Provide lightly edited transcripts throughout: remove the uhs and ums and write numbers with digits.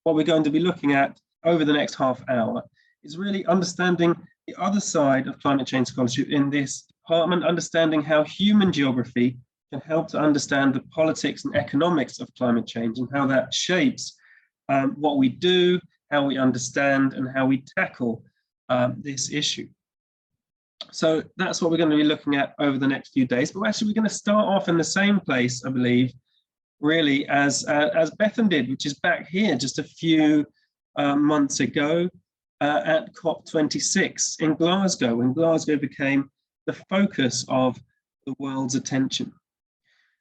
what we're going to be looking at over the next half hour is really understanding the other side of climate change scholarship in this department, understanding how human geography can help to understand the politics and economics of climate change and how that shapes what we do, how we understand, and how we tackle this issue. So that's what we're going to be looking at over the next few days. But actually, we're going to start off in the same place, I believe, really, as Bethan did, which is back here just a few months ago at COP26 in Glasgow, when Glasgow became the focus of the world's attention.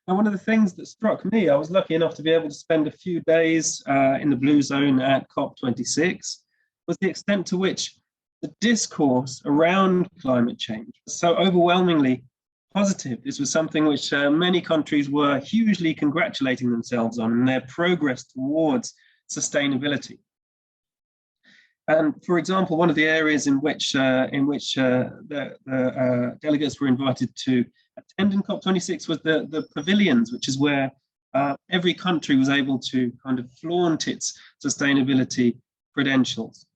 And one of the things that struck me, I was lucky enough to be able to spend a few days in the Blue Zone at COP26, was the extent to which the discourse around climate change was so overwhelmingly positive. This was something which many countries were hugely congratulating themselves on in their progress towards sustainability. And for example, one of the areas in which the delegates were invited to attend in COP26 was the pavilions, which is where every country was able to kind of flaunt its sustainability credentials.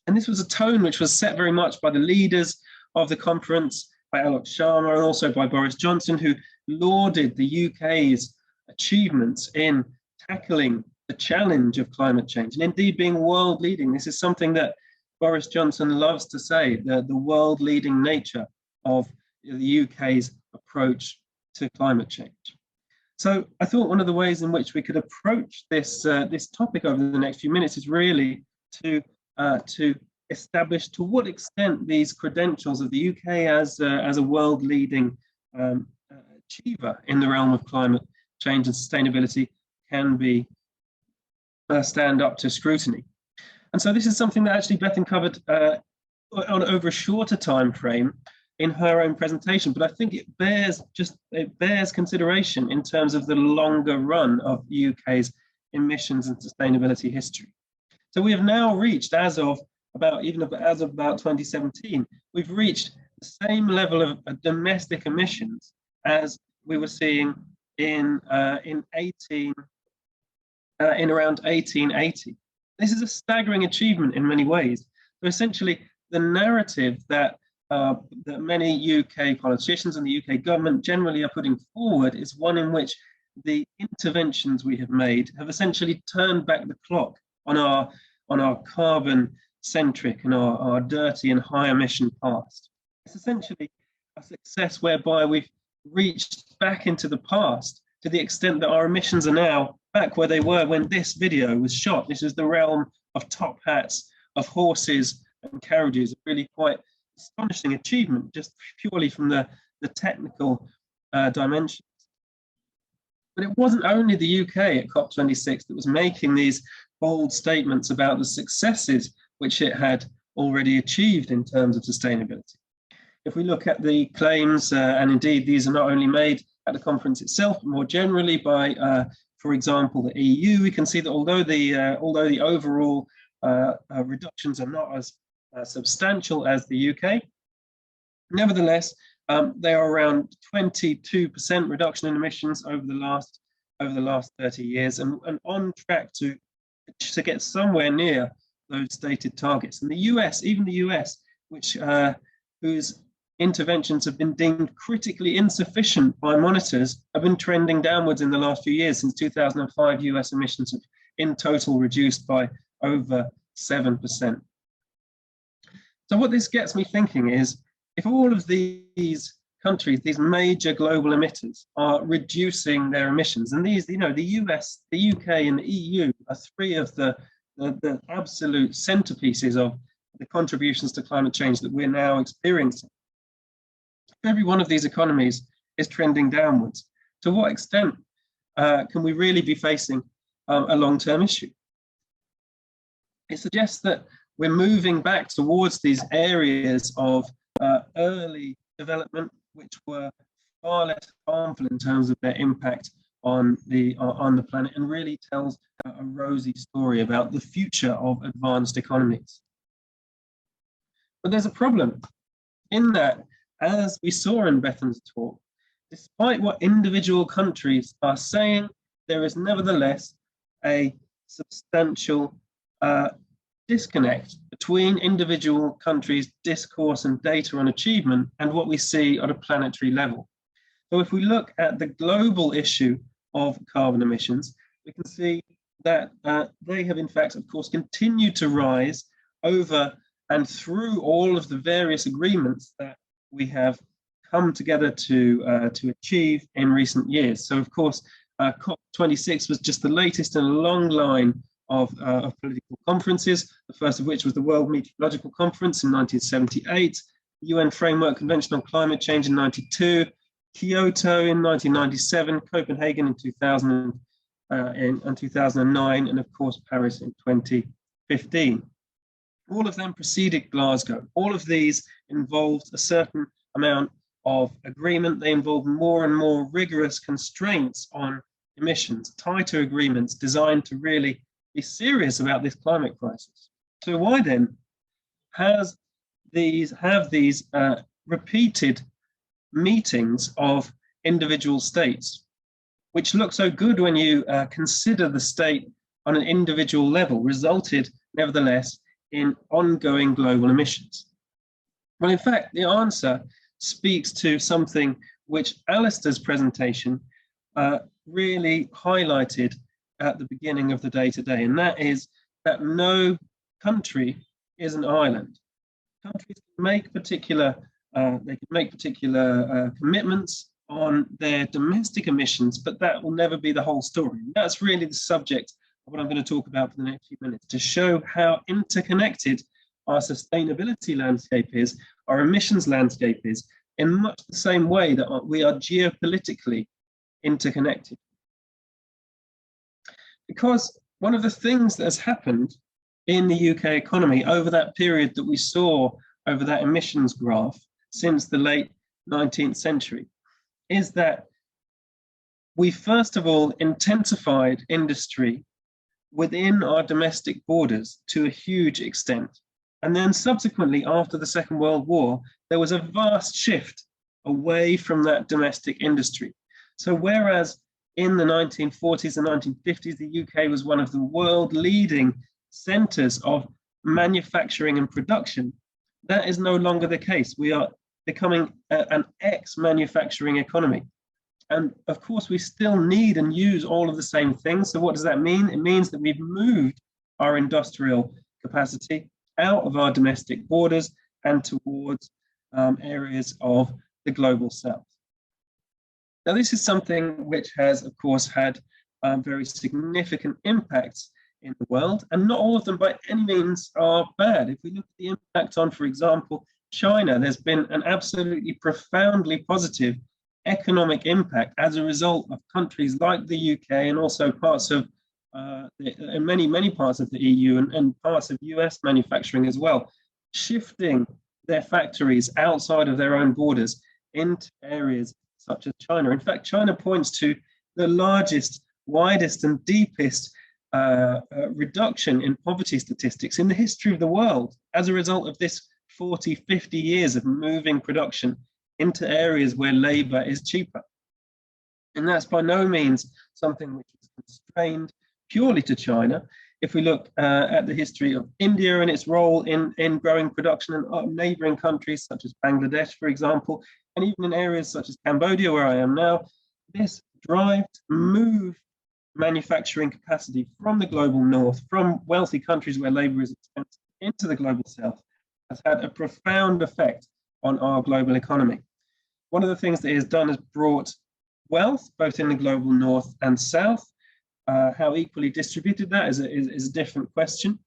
And this was a tone which was set very much by the leaders of the conference, by Alok Sharma, and also by Boris Johnson, who lauded the UK's achievements in tackling the challenge of climate change, and indeed being world leading. This is something that Boris Johnson loves to say, the world leading nature of the UK's approach to climate change. So I thought one of the ways in which we could approach this topic over the next few minutes is really to establish to what extent these credentials of the UK as a world leading achiever in the realm of climate change and sustainability can be stand up to scrutiny. And so this is something that actually Bethan covered over a shorter time frame in her own presentation, but I think it bears consideration in terms of the longer run of the UK's emissions and sustainability history. So we have now reached, as of about 2017, we've reached the same level of domestic emissions as we were seeing in around 1880. This is a staggering achievement in many ways. So essentially, the narrative that many UK politicians and the UK government generally are putting forward is one in which the interventions we have made have essentially turned back the clock on our carbon-centric and our dirty and high-emission past. It's essentially a success whereby we've reached back into the past to the extent that our emissions are now back where they were when this video was shot. This is the realm of top hats, of horses and carriages, a really quite astonishing achievement just purely from the technical dimensions. But it wasn't only the UK at COP26 that was making these bold statements about the successes which it had already achieved in terms of sustainability. If we look at the claims, and indeed these are not only made at the conference itself, but more generally by, for example, the EU, we can see that although the overall reductions are not as substantial as the UK, nevertheless, they are around 22% reduction in emissions over the last 30 years, and on track to get somewhere near those stated targets. And the US, even the US, whose interventions have been deemed critically insufficient by monitors, have been trending downwards in the last few years. Since 2005, US emissions have in total reduced by over 7%. So what this gets me thinking is, if all of these countries, these major global emitters, are reducing their emissions, and these, the US, the UK, and the EU are three of the absolute centerpieces of the contributions to climate change that we're now experiencing. Every one of these economies is trending downwards. To what extent can we really be facing a long-term issue? It suggests that we're moving back towards these areas of early development, which were far less harmful in terms of their impact on the planet, and really tells a rosy story about the future of advanced economies. But there's a problem in that, as we saw in Bethan's talk, despite what individual countries are saying, there is nevertheless a substantial disconnect between individual countries' discourse and data on achievement and what we see at a planetary level. So if we look at the global issue of carbon emissions, we can see that they have in fact, of course, continued to rise over and through all of the various agreements that we have come together to achieve in recent years. So of course, COP26 was just the latest in a long line of political conferences, the first of which was the World Meteorological Conference in 1978, the UN Framework Convention on Climate Change in 92, Kyoto in 1997, Copenhagen in 2000 and 2009, and of course Paris in 2015. All of them preceded Glasgow. All of these involved a certain amount of agreement. They involved more and more rigorous constraints on emissions, tighter agreements designed to really be serious about this climate crisis. So why then have these repeated meetings of individual states, which look so good when you consider the state on an individual level, resulted nevertheless in ongoing global emissions? Well, in fact, the answer speaks to something which Alistair's presentation really highlighted at the beginning of the day today, and that is that no country is an island. Countries can make particular commitments on their domestic emissions, but that will never be the whole story. And that's really the subject of what I'm going to talk about for the next few minutes, to show how interconnected our sustainability landscape is, our emissions landscape is, in much the same way that we are geopolitically interconnected. Because one of the things that has happened in the UK economy over that period that we saw over that emissions graph since the late 19th century is that we first of all intensified industry within our domestic borders to a huge extent. And then subsequently, after the Second World War, there was a vast shift away from that domestic industry. So whereas in the 1940s and 1950s, the UK was one of the world leading centers of manufacturing and production, that is no longer the case. We are becoming an ex-manufacturing economy. And of course, we still need and use all of the same things. So what does that mean? It means that we've moved our industrial capacity out of our domestic borders and towards areas of the global south. Now, this is something which has, of course, had very significant impacts in the world, and not all of them by any means are bad. If we look at the impact on, for example, China, there's been an absolutely profoundly positive economic impact as a result of countries like the UK and also parts of many parts of the EU and parts of US manufacturing as well, shifting their factories outside of their own borders into areas such as China. In fact, China points to the largest, widest and deepest reduction in poverty statistics in the history of the world as a result of this 40, 50 years of moving production into areas where labor is cheaper. And that's by no means something which is constrained purely to China. If we look at the history of India and its role in growing production in neighboring countries such as Bangladesh, for example, and even in areas such as Cambodia, where I am now, this drive to move manufacturing capacity from the global north, from wealthy countries where labor is expensive, into the global south, has had a profound effect on our global economy. One of the things that it has done is brought wealth, both in the global north and south. How equally distributed that is a different question.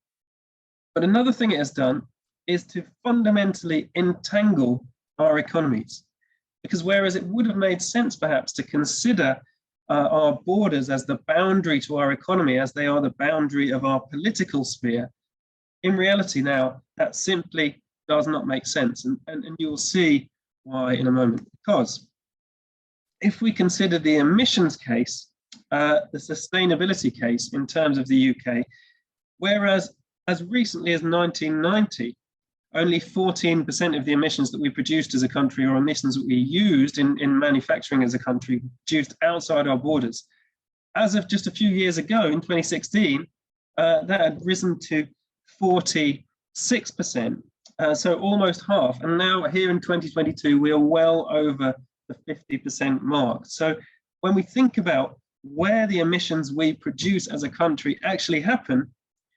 But another thing it has done is to fundamentally entangle our economies. Because whereas it would have made sense perhaps to consider our borders as the boundary to our economy, as they are the boundary of our political sphere, in reality now, that simply does not make sense. And you will see why in a moment. Because if we consider the emissions case, the sustainability case in terms of the UK, whereas as recently as 1990, only 14% of the emissions that we produced as a country or emissions that we used in manufacturing as a country produced outside our borders. As of just a few years ago, in 2016, that had risen to 46%, so almost half. And now here in 2022, we are well over the 50% mark. So when we think about where the emissions we produce as a country actually happen,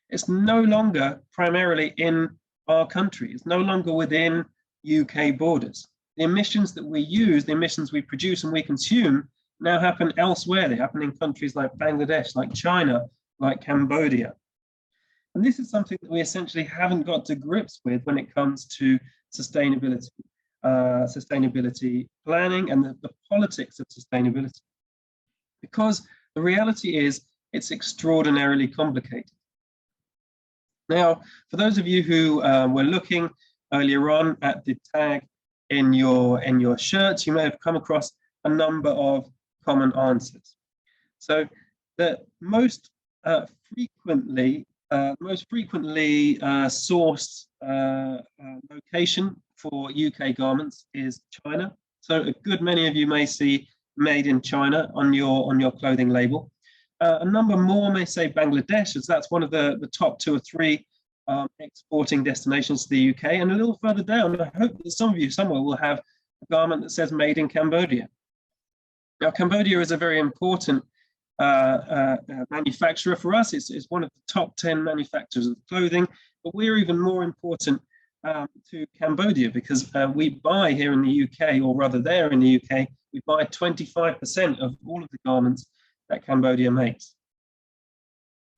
it's no longer primarily in our country. It's no longer within UK borders. The emissions that we use, the emissions we produce and we consume now happen elsewhere. They happen in countries like Bangladesh, like China, like Cambodia. And this is something that we essentially haven't got to grips with when it comes to sustainability, sustainability planning and the politics of sustainability. Because the reality is it's extraordinarily complicated. Now, for those of you who were looking earlier on at the tag in your shirts, you may have come across a number of common answers. So the most frequently sourced location for UK garments is China. So a good many of you may see made in China on your clothing label. A number more may say Bangladesh, as that's one of the top 2 or 3 exporting destinations to the UK. And a little further down, I hope that some of you somewhere will have a garment that says made in Cambodia. Now, Cambodia is a very important manufacturer for us. It's one of the top 10 manufacturers of clothing, but we're even more important to Cambodia because we buy here in the UK, or rather there in the UK, we buy 25% of all of the garments that Cambodia makes.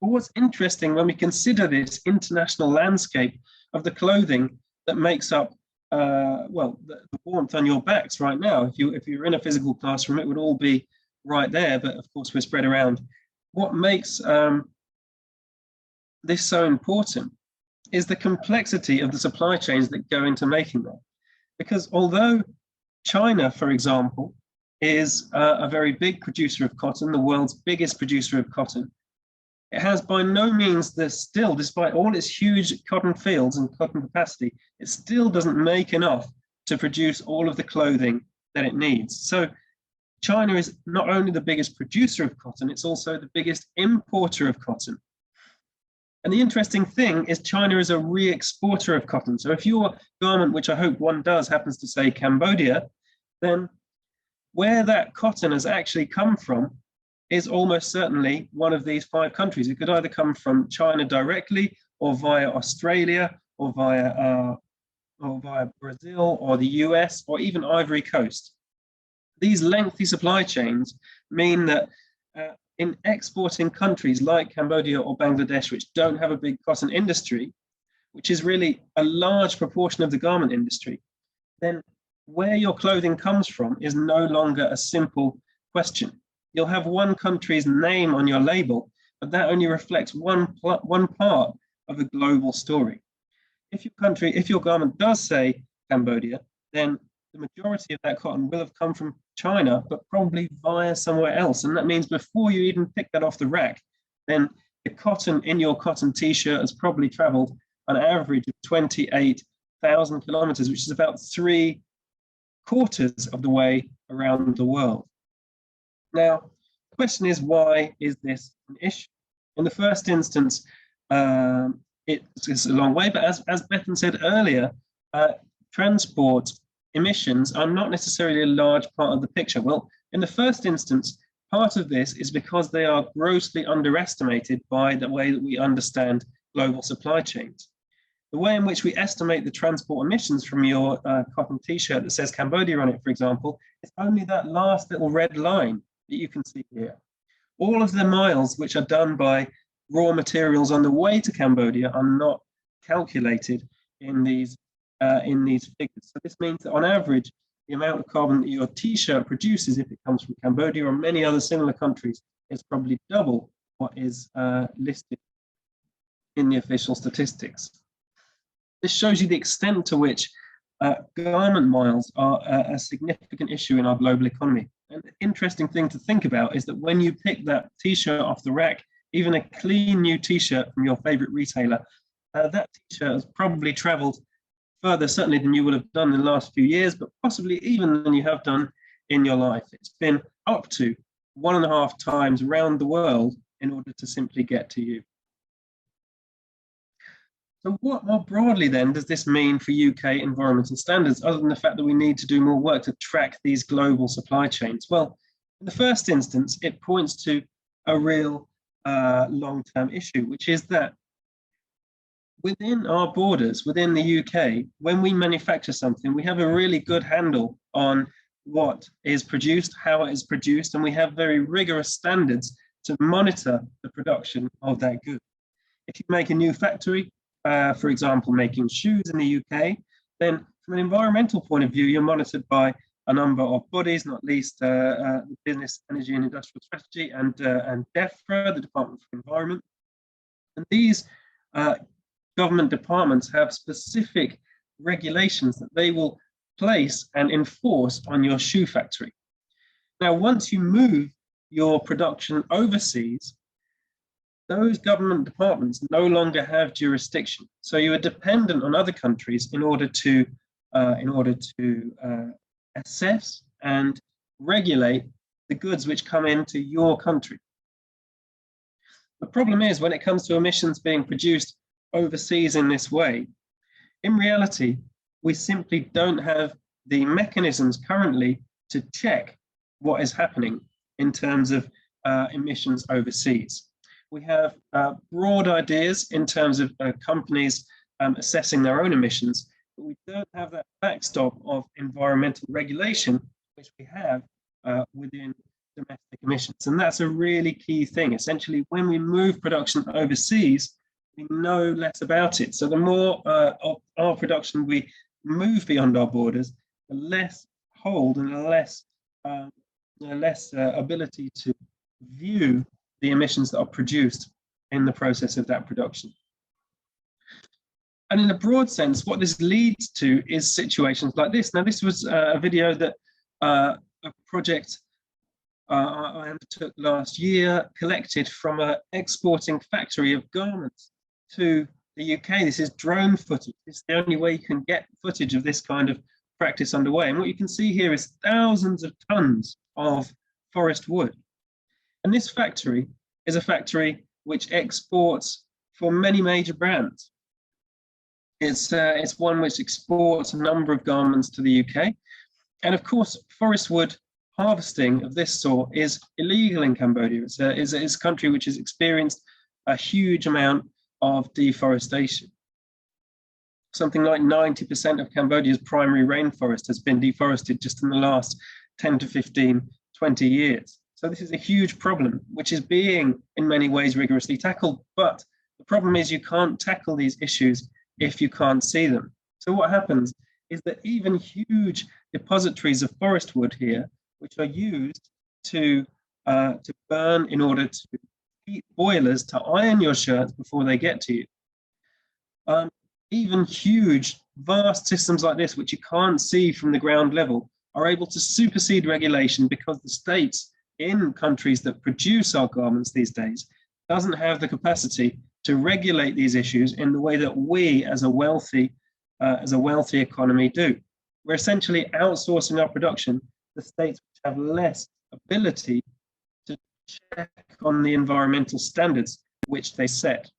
But what's interesting when we consider this international landscape of the clothing that makes up well, the warmth on your backs right now, if you're in a physical classroom, it would all be right there, but of course we're spread around. What makes this so important is the complexity of the supply chains that go into making that. Because although China, for example, is a very big producer of cotton, the world's biggest producer of cotton, it has by no means still, despite all its huge cotton fields and cotton capacity, it still doesn't make enough to produce all of the clothing that it needs. So China is not only the biggest producer of cotton, it's also the biggest importer of cotton. And the interesting thing is China is a re-exporter of cotton. So if your garment, which I hope one does, happens to say Cambodia, then where that cotton has actually come from is almost certainly one of these 5 countries. It could either come from China directly, or via Australia, or via Brazil, or the US, or even Ivory Coast. These lengthy supply chains mean that in exporting countries like Cambodia or Bangladesh, which don't have a big cotton industry, which is really a large proportion of the garment industry, then where your clothing comes from is no longer a simple question. You'll have one country's name on your label, but that only reflects one part of a global story. If your garment does say Cambodia, then the majority of that cotton will have come from China, but probably via somewhere else. And that means before you even pick that off the rack, then the cotton in your cotton t-shirt has probably traveled an average of 28,000 kilometers, which is about 3/4 of the way around the world. Now, the question is, why is this an issue? In the first instance, it's a long way, but as Bethan said earlier, transport emissions are not necessarily a large part of the picture. Well, in the first instance, part of this is because they are grossly underestimated by the way that we understand global supply chains. The way in which we estimate the transport emissions from your cotton t-shirt that says Cambodia on it, for example, is only that last little red line that you can see here. All of the miles which are done by raw materials on the way to Cambodia are not calculated in these figures. So this means that on average, the amount of carbon that your t-shirt produces if it comes from Cambodia or many other similar countries is probably double what is listed in the official statistics. This shows you the extent to which garment miles are a significant issue in our global economy. And the interesting thing to think about is that when you pick that t-shirt off the rack, even a clean new t-shirt from your favorite retailer, that t-shirt has probably traveled further, certainly than you would have done in the last few years, but possibly even than you have done in your life. It's been up to 1.5 times around the world in order to simply get to you. So what more broadly then does this mean for UK environmental standards, other than the fact that we need to do more work to track these global supply chains? Well, in the first instance, it points to a real long-term issue, which is that within our borders, within the UK, when we manufacture something, we have a really good handle on what is produced, how it is produced, and we have very rigorous standards to monitor the production of that good. If you make a new factory, for example, making shoes in the UK, then from an environmental point of view, you're monitored by a number of bodies, not least the Business, Energy and Industrial Strategy and DEFRA, the Department for Environment. And these government departments have specific regulations that they will place and enforce on your shoe factory. Now, once you move your production overseas, those government departments no longer have jurisdiction. So you are dependent on other countries in order to assess and regulate the goods which come into your country. The problem is when it comes to emissions being produced overseas in this way, in reality, we simply don't have the mechanisms currently to check what is happening in terms of emissions overseas. We have broad ideas in terms of companies assessing their own emissions, but we don't have that backstop of environmental regulation, which we have within domestic emissions. And that's a really key thing. Essentially, when we move production overseas, we know less about it. So the more of our production we move beyond our borders, the less hold and the less ability to view the emissions that are produced in the process of that production. And in a broad sense, what this leads to is situations like this. Now, this was a video that a project I undertook last year, collected from an exporting factory of garments to the UK. This is drone footage. It's the only way you can get footage of this kind of practice underway. And what you can see here is thousands of tons of forest wood. And this factory is a factory which exports for many major brands. It's one which exports a number of garments to the UK. And of course, forest wood harvesting of this sort is illegal in Cambodia. It's a country which has experienced a huge amount of deforestation. Something like 90% of Cambodia's primary rainforest has been deforested just in the last 10 to 15, 20 years. So this is a huge problem, which is being in many ways rigorously tackled. But the problem is you can't tackle these issues if you can't see them. So what happens is that even huge depositories of forest wood here, which are used to burn in order to heat boilers to iron your shirts before they get to you. Even huge, vast systems like this, which you can't see from the ground level, are able to supersede regulation because the states in countries that produce our garments these days doesn't have the capacity to regulate these issues in the way that we as a wealthy economy do. We're essentially outsourcing our production to states which have less ability to check on the environmental standards which they set.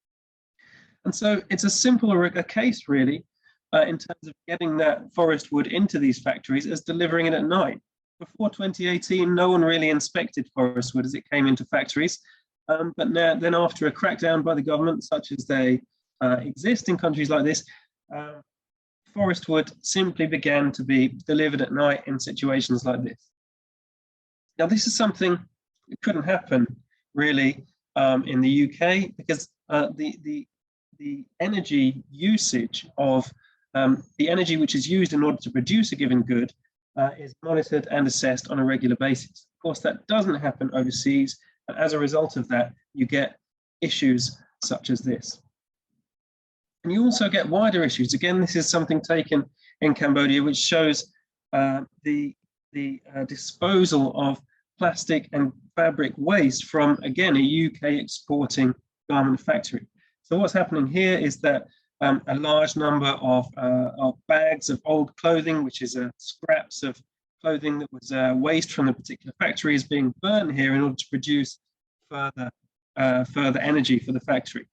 And so it's as simple a case really in terms of getting that forest wood into these factories as delivering it at night. Before 2018, no one really inspected forest wood as it came into factories. But now, then after a crackdown by the government, such as they exist in countries like this, forest wood simply began to be delivered at night in situations like this. Now, this is something that couldn't happen really in the UK because the energy usage of the energy which is used in order to produce a given good is monitored and assessed on a regular basis. Of course, that doesn't happen overseas. And as a result of that, you get issues such as this. And you also get wider issues. Again, this is something taken in Cambodia, which shows the disposal of plastic and fabric waste from, again, a UK exporting garment factory. So what's happening here is that a large number of bags of old clothing, which is scraps of clothing that was waste from the particular factory, is being burned here in order to produce further energy for the factory.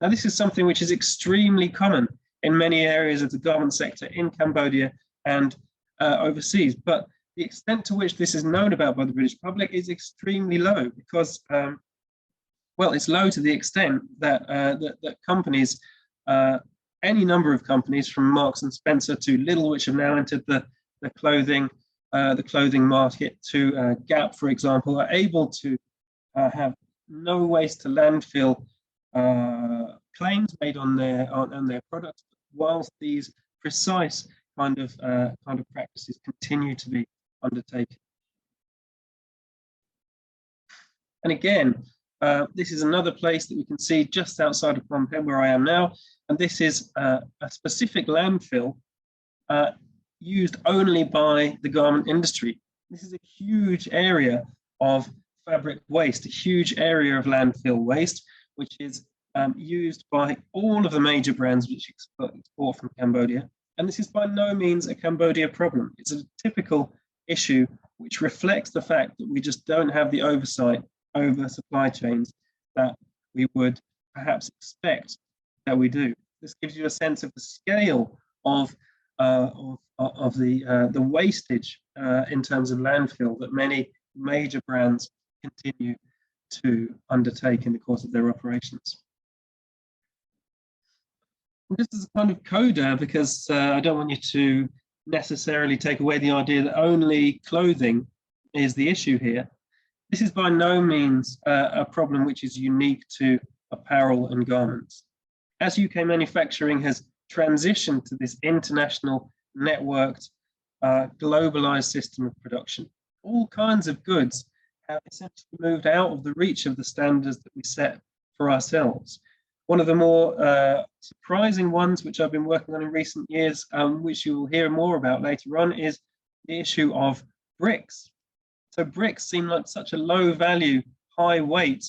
Now, this is something which is extremely common in many areas of the garment sector in Cambodia and overseas. But the extent to which this is known about by the British public is extremely low because, well, it's low to the extent that, that companies, any number of companies from Marks and Spencer to Lidl, which have now entered the clothing market, to Gap, for example, are able to have no waste to landfill claims made on their products, whilst these precise kind of practices continue to be undertaken. And again, this is another place that we can see just outside of Phnom Penh, where I am now, and this is a specific landfill used only by the garment industry. This is a huge area of fabric waste, a huge area of landfill waste, which is used by all of the major brands which export from Cambodia. And this is by no means a Cambodia problem. It's a typical issue which reflects the fact that we just don't have the oversight over supply chains that we would perhaps expect that we do. This gives you a sense of the scale of the wastage in terms of landfill that many major brands continue to undertake in the course of their operations. And just as a kind of coda, because I don't want you to necessarily take away the idea that only clothing is the issue here, this is by no means a problem which is unique to apparel and garments. As UK manufacturing has transitioned to this international, networked, globalized system of production, all kinds of goods have essentially moved out of the reach of the standards that we set for ourselves. One of the more surprising ones, which I've been working on in recent years, which you will hear more about later on, is the issue of bricks. So bricks seem like such a low value, high weight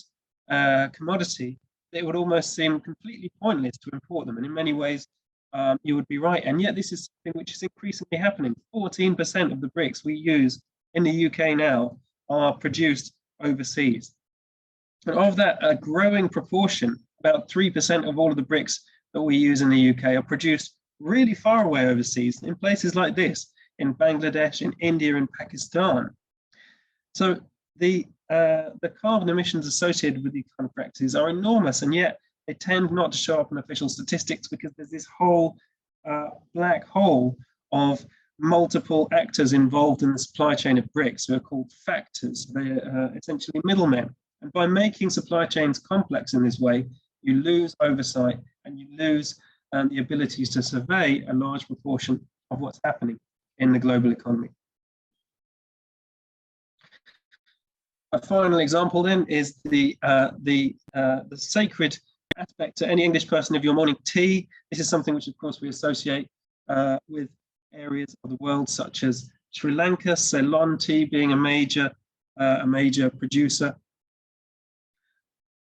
commodity that it would almost seem completely pointless to import them. And in many ways, you would be right. And yet this is something which is increasingly happening. 14% of the bricks we use in the UK now are produced overseas. And of that, a growing proportion, about 3% of all of the bricks that we use in the UK are produced really far away overseas, in places like this, in Bangladesh, in India, and Pakistan. So the carbon emissions associated with these kind of practices are enormous, and yet they tend not to show up in official statistics because there's this whole black hole of multiple actors involved in the supply chain of bricks who are called factors. They're essentially middlemen. And by making supply chains complex in this way, you lose oversight and you lose the abilities to survey a large proportion of what's happening in the global economy. A final example then is the sacred aspect to any English person of your morning tea. This is something which, of course, we associate with areas of the world such as Sri Lanka, Ceylon tea being a major producer.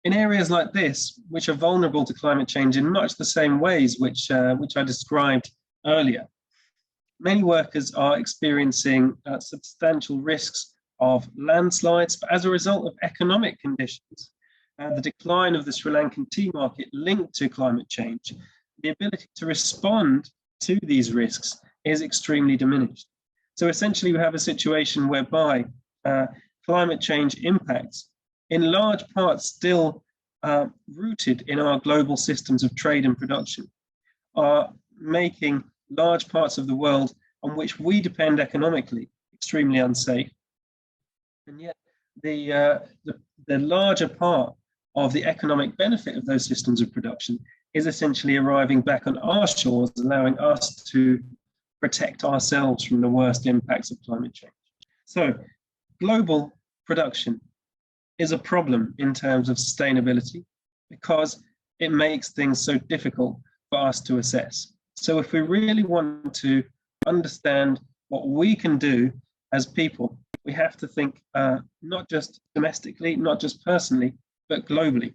In areas like this, which are vulnerable to climate change in much the same ways which I described earlier, many workers are experiencing substantial risks of landslides, but as a result of economic conditions, the decline of the Sri Lankan tea market linked to climate change, the ability to respond to these risks is extremely diminished. So essentially we have a situation whereby climate change impacts, in large part still rooted in our global systems of trade and production, are making large parts of the world on which we depend economically extremely unsafe. And yet the larger part of the economic benefit of those systems of production is essentially arriving back on our shores, allowing us to protect ourselves from the worst impacts of climate change. So global production is a problem in terms of sustainability because it makes things so difficult for us to assess. So if we really want to understand what we can do as people, we have to think not just domestically, not just personally, but globally.